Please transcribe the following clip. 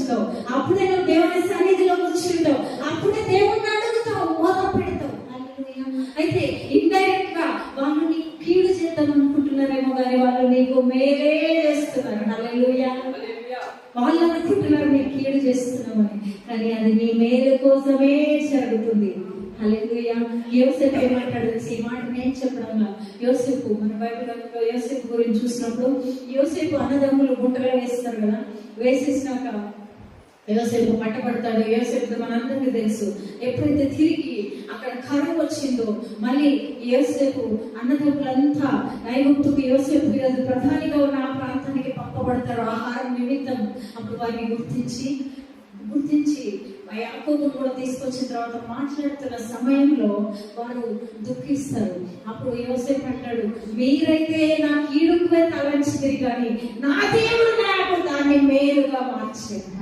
కూర్చుంటావు, అప్పుడే నువ్వు దేవుని సన్నిధిలో కూర్చుంటావు, అప్పుడే దేవుడిని అడుగుతావు, ఓద పెడతావు. అయితే ఇండైరెక్ట్ గా వాళ్ళు నీకు కీడు చేద్దాం అనుకుంటున్నారేమో కానీ వాళ్ళు నీకు మేలే చేస్తున్నారు. హల్లెలూయా. వాళ్ళు అనుకుంటున్నారు నీకు కీడు చేస్తున్నామని, కానీ అది నీ మేలు కోసమే జరుగుతుంది. హల్లెలూయా. యోసేపు ఏమంటాడు? ఈ మాట నేను చెప్పడంలో, యోసేపు మన బైబిల్లో యోసేపు గురించి చూసినప్పుడు, యోసేపు అన్నదమ్ములు గుంటలో వేస్తారు కదా, వేసేసినాక యోసేపు పట్టబడతాడు. యోసేపు మనందరికీ తెలుసు. ఎప్పుడైతే తిరిగి అక్కడ కరువు వచ్చిందో మళ్ళీ యోసేపు అన్నదమ్ములంతా ఐగుప్తుకు యోసేపు ప్రధానిగా ఉన్న ఆ ప్రాంతానికి పంపబడతారు ఆహారం నిమిత్తం. అప్పుడు వారిని గుర్తించి యాకోబును కూడా తీసుకొచ్చిన తర్వాత మాట్లాడుతున్న సమయంలో వారు దుఃఖిస్తారు. అప్పుడు యోసేపు అంటాడు, మీరైతే నా కీడుకువే తలంచింది కానీ నా దేవుడు నాకు దాన్ని మేలుగా మార్చాడు.